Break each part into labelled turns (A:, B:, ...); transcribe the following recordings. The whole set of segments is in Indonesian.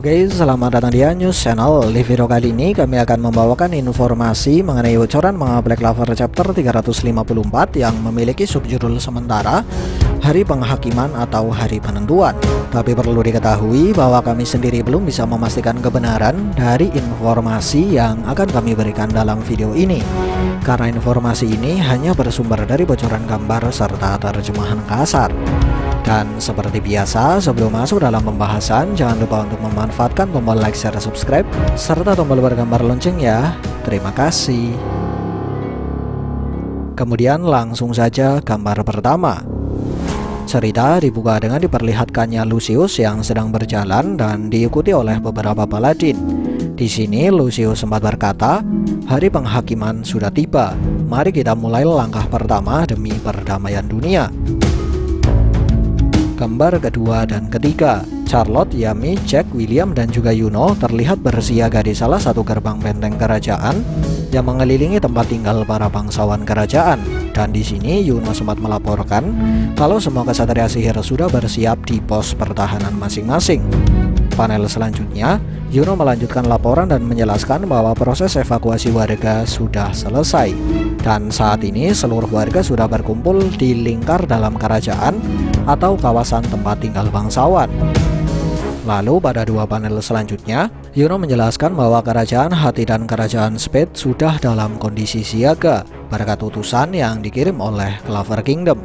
A: Oke, selamat datang di News Channel. Di video kali ini kami akan membawakan informasi mengenai bocoran manga Black Clover chapter 354 yang memiliki subjudul sementara Hari Penghakiman atau Hari Penentuan. Tapi perlu diketahui bahwa kami sendiri belum bisa memastikan kebenaran dari informasi yang akan kami berikan dalam video ini, karena informasi ini hanya bersumber dari bocoran gambar serta terjemahan kasar. Dan seperti biasa, sebelum masuk dalam pembahasan, jangan lupa untuk memanfaatkan tombol like, share, subscribe, serta tombol bergambar lonceng ya. Terima kasih. Kemudian langsung saja gambar pertama. Cerita dibuka dengan diperlihatkannya Lucius yang sedang berjalan dan diikuti oleh beberapa paladin. Di sini Lucius sempat berkata, "Hari penghakiman sudah tiba. Mari kita mulai langkah pertama demi perdamaian dunia." Gambar kedua dan ketiga, Charlotte, Yami, Jack, William, dan juga Yuno terlihat bersiaga di salah satu gerbang benteng kerajaan yang mengelilingi tempat tinggal para bangsawan kerajaan. Dan di sini Yuno sempat melaporkan kalau semua kesatria sihir sudah bersiap di pos pertahanan masing-masing. Panel selanjutnya, Yuno melanjutkan laporan dan menjelaskan bahwa proses evakuasi warga sudah selesai. Dan saat ini seluruh warga sudah berkumpul di lingkar dalam kerajaan atau kawasan tempat tinggal bangsawan. Lalu pada dua panel selanjutnya, Yuno menjelaskan bahwa kerajaan Hati dan kerajaan Spade sudah dalam kondisi siaga berkat utusan yang dikirim oleh Clover Kingdom.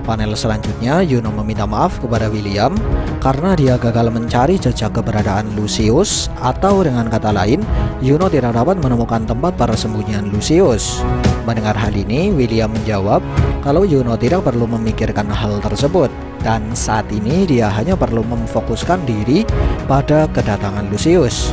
A: Panel selanjutnya, Yuno meminta maaf kepada William karena dia gagal mencari jejak keberadaan Lucius, atau dengan kata lain, Yuno tidak dapat menemukan tempat persembunyian Lucius. Mendengar hal ini, William menjawab kalau Yuno tidak perlu memikirkan hal tersebut, dan saat ini dia hanya perlu memfokuskan diri pada kedatangan Lucius.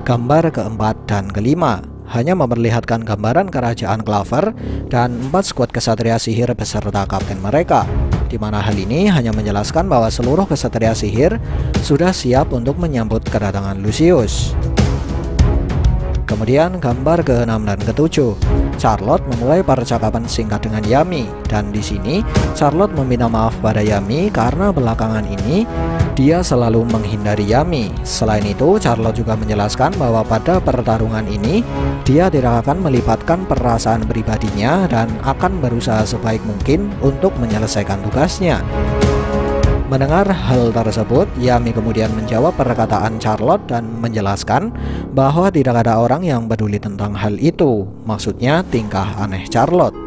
A: Gambar keempat dan kelima hanya memperlihatkan gambaran kerajaan Clover dan 4 skuad kesatria sihir beserta kapten mereka, di mana hal ini hanya menjelaskan bahwa seluruh kesatria sihir sudah siap untuk menyambut kedatangan Lucius. Kemudian gambar ke-6 dan ke-7, Charlotte memulai percakapan singkat dengan Yami, dan di sini Charlotte meminta maaf pada Yami karena belakangan ini dia selalu menghindari Yami. Selain itu, Charlotte juga menjelaskan bahwa pada pertarungan ini dia tidak akan melibatkan perasaan pribadinya dan akan berusaha sebaik mungkin untuk menyelesaikan tugasnya. Mendengar hal tersebut, Yami kemudian menjawab perkataan Charlotte dan menjelaskan bahwa tidak ada orang yang peduli tentang hal itu, maksudnya tingkah aneh Charlotte.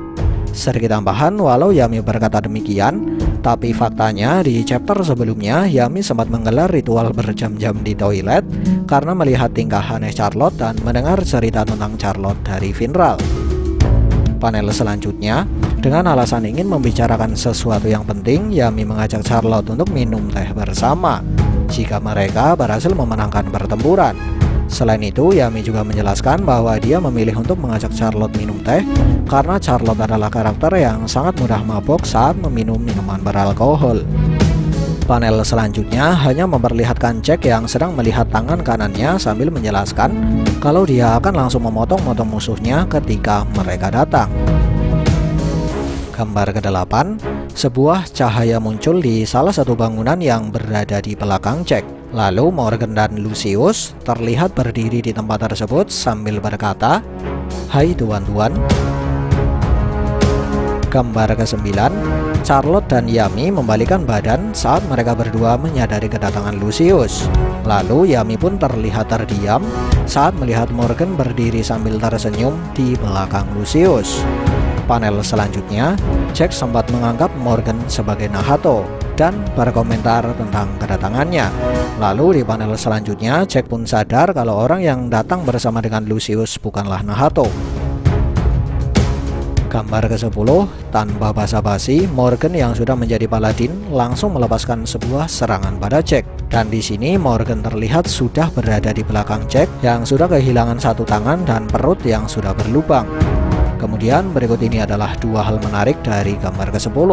A: Sedikit tambahan, walau Yami berkata demikian, tapi faktanya di chapter sebelumnya Yami sempat menggelar ritual berjam-jam di toilet karena melihat tingkah aneh Charlotte dan mendengar cerita tentang Charlotte dari Vinral. Panel selanjutnya, dengan alasan ingin membicarakan sesuatu yang penting, Yami mengajak Charlotte untuk minum teh bersama jika mereka berhasil memenangkan pertempuran. Selain itu, Yami juga menjelaskan bahwa dia memilih untuk mengajak Charlotte minum teh karena Charlotte adalah karakter yang sangat mudah mabuk saat meminum minuman beralkohol. Panel selanjutnya hanya memperlihatkan Jack yang sedang melihat tangan kanannya sambil menjelaskan kalau dia akan langsung memotong-motong musuhnya ketika mereka datang. Gambar ke-8, sebuah cahaya muncul di salah satu bangunan yang berada di belakang Jack. Lalu Morgan dan Lucius terlihat berdiri di tempat tersebut sambil berkata, "Hai tuan-tuan." Gambar ke-9, Charlotte dan Yami membalikan badan saat mereka berdua menyadari kedatangan Lucius. Lalu Yami pun terlihat terdiam saat melihat Morgan berdiri sambil tersenyum di belakang Lucius. Panel selanjutnya, Jack sempat menganggap Morgan sebagai Nahato dan berkomentar tentang kedatangannya. Lalu di panel selanjutnya, Jack pun sadar kalau orang yang datang bersama dengan Lucius bukanlah Nahato. Gambar ke-10, tanpa basa-basi, Morgan yang sudah menjadi paladin langsung melepaskan sebuah serangan pada Jack. Dan di sini Morgan terlihat sudah berada di belakang Jack yang sudah kehilangan satu tangan dan perut yang sudah berlubang. Kemudian berikut ini adalah dua hal menarik dari gambar ke-10.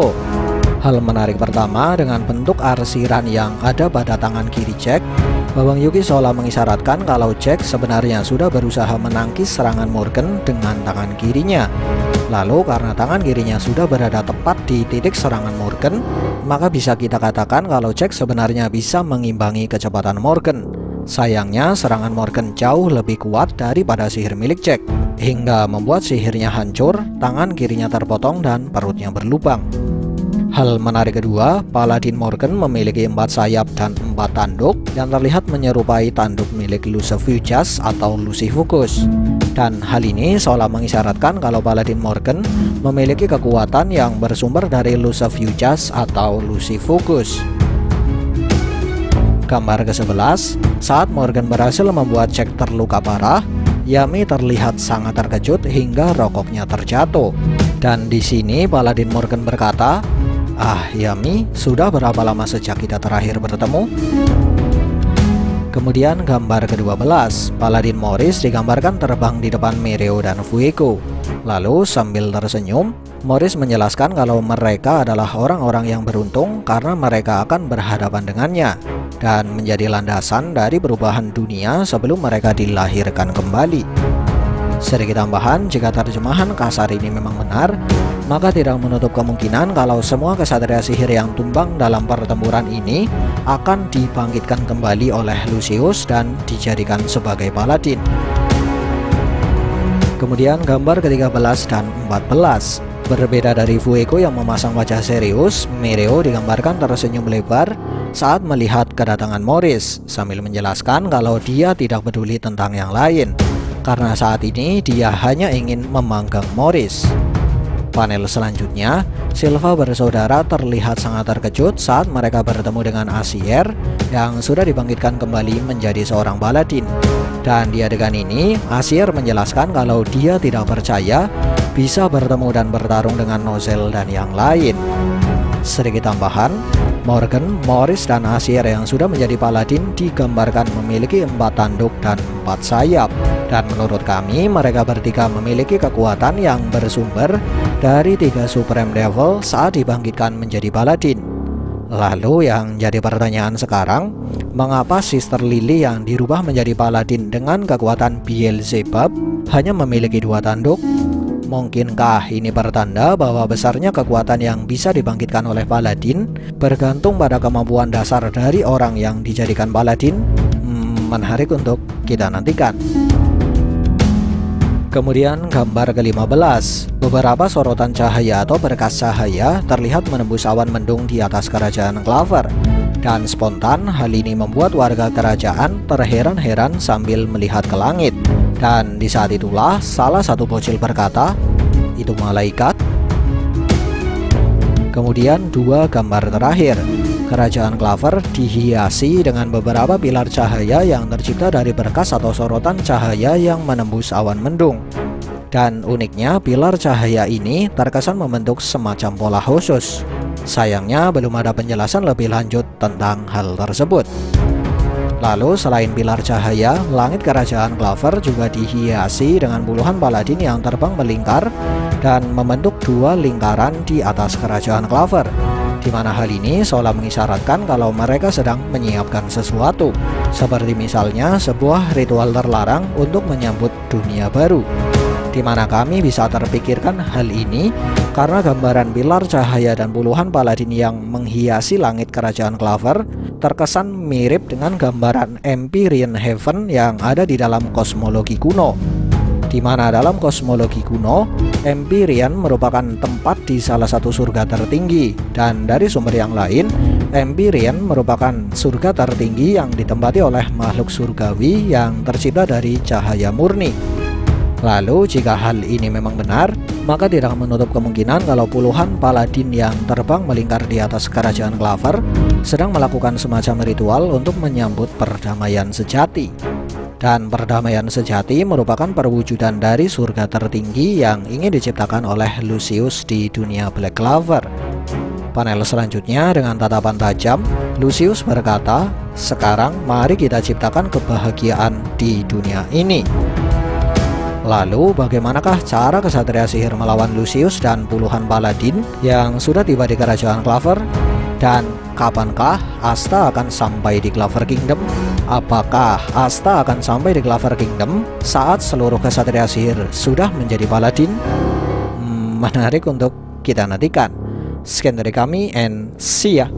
A: Hal menarik pertama, dengan bentuk arsiran yang ada pada tangan kiri Jack, Bawang Yuki seolah mengisyaratkan kalau Jack sebenarnya sudah berusaha menangkis serangan Morgan dengan tangan kirinya. Lalu karena tangan kirinya sudah berada tepat di titik serangan Morgan, maka bisa kita katakan kalau Jack sebenarnya bisa mengimbangi kecepatan Morgan. Sayangnya serangan Morgan jauh lebih kuat daripada sihir milik Jack, hingga membuat sihirnya hancur, tangan kirinya terpotong dan perutnya berlubang. Hal menarik kedua, Paladin Morgan memiliki 4 sayap dan 4 tanduk yang terlihat menyerupai tanduk milik Lucifugus atau Lucifugus. Dan hal ini seolah mengisyaratkan kalau Paladin Morgan memiliki kekuatan yang bersumber dari Lucifugus atau Lucifugus. Gambar ke-11, saat Morgan berhasil membuat Jack terluka parah, Yami terlihat sangat terkejut hingga rokoknya terjatuh. Dan di sini Paladin Morgan berkata, "Ah, Yami, sudah berapa lama sejak kita terakhir bertemu?" Kemudian gambar ke-12, Paladin Morris digambarkan terbang di depan Mireo dan Fuego. Lalu sambil tersenyum, Morris menjelaskan kalau mereka adalah orang-orang yang beruntung karena mereka akan berhadapan dengannya dan menjadi landasan dari perubahan dunia sebelum mereka dilahirkan kembali. Sedikit tambahan, jika terjemahan kasar ini memang benar, maka tidak menutup kemungkinan kalau semua kesatria sihir yang tumbang dalam pertempuran ini akan dibangkitkan kembali oleh Lucius dan dijadikan sebagai paladin. Kemudian gambar ke-13 dan 14. Berbeda dari Fuego yang memasang wajah serius, Mireo digambarkan tersenyum lebar saat melihat kedatangan Morris, sambil menjelaskan kalau dia tidak peduli tentang yang lain, karena saat ini dia hanya ingin memanggang Morris. Panel selanjutnya, Silva bersaudara terlihat sangat terkejut saat mereka bertemu dengan Asier yang sudah dibangkitkan kembali menjadi seorang paladin. Dan di adegan ini, Asier menjelaskan kalau dia tidak percaya bisa bertemu dan bertarung dengan Nozel dan yang lain. Sedikit tambahan, Morgan, Morris, dan Asier yang sudah menjadi paladin digambarkan memiliki 4 tanduk dan 4 sayap. Dan menurut kami, mereka bertiga memiliki kekuatan yang bersumber dari 3 Supreme Devil saat dibangkitkan menjadi paladin. Lalu yang jadi pertanyaan sekarang, mengapa Sister Lily yang dirubah menjadi paladin dengan kekuatan Beelzebub hanya memiliki 2 tanduk? Mungkinkah ini pertanda bahwa besarnya kekuatan yang bisa dibangkitkan oleh paladin bergantung pada kemampuan dasar dari orang yang dijadikan paladin? Menarik untuk kita nantikan. Kemudian gambar ke-15, beberapa sorotan cahaya atau berkas cahaya terlihat menembus awan mendung di atas kerajaan Clover. Dan spontan hal ini membuat warga kerajaan terheran-heran sambil melihat ke langit. Dan di saat itulah salah satu bocil berkata, "Itu malaikat." Kemudian 2 gambar terakhir, kerajaan Clover dihiasi dengan beberapa pilar cahaya yang tercipta dari berkas atau sorotan cahaya yang menembus awan mendung. Dan uniknya pilar cahaya ini terkesan membentuk semacam pola khusus. Sayangnya belum ada penjelasan lebih lanjut tentang hal tersebut. Lalu selain pilar cahaya, langit kerajaan Clover juga dihiasi dengan puluhan paladin yang terbang melingkar dan membentuk 2 lingkaran di atas kerajaan Clover, di mana hal ini seolah mengisyaratkan kalau mereka sedang menyiapkan sesuatu, seperti misalnya sebuah ritual terlarang untuk menyambut dunia baru. Di mana kami bisa terpikirkan hal ini karena gambaran pilar cahaya dan puluhan paladin yang menghiasi langit kerajaan Clover terkesan mirip dengan gambaran Empyrean Heaven yang ada di dalam kosmologi kuno. Di mana dalam kosmologi kuno, Empyrean merupakan tempat di salah satu surga tertinggi, dan dari sumber yang lain, Empyrean merupakan surga tertinggi yang ditempati oleh makhluk surgawi yang tercipta dari cahaya murni. Lalu jika hal ini memang benar, maka tidak menutup kemungkinan kalau puluhan paladin yang terbang melingkar di atas kerajaan Clover sedang melakukan semacam ritual untuk menyambut perdamaian sejati. Dan perdamaian sejati merupakan perwujudan dari surga tertinggi yang ingin diciptakan oleh Lucius di dunia Black Clover. Panel selanjutnya dengan tatapan tajam, Lucius berkata, "Sekarang mari kita ciptakan kebahagiaan di dunia ini." Lalu bagaimanakah cara kesatria sihir melawan Lucius dan puluhan paladin yang sudah tiba di kerajaan Clover? Dan kapankah Asta akan sampai di Clover Kingdom? Apakah Asta akan sampai di Clover Kingdom saat seluruh kesatria sihir sudah menjadi paladin? menarik untuk kita nantikan. Sekian dari kami and see ya.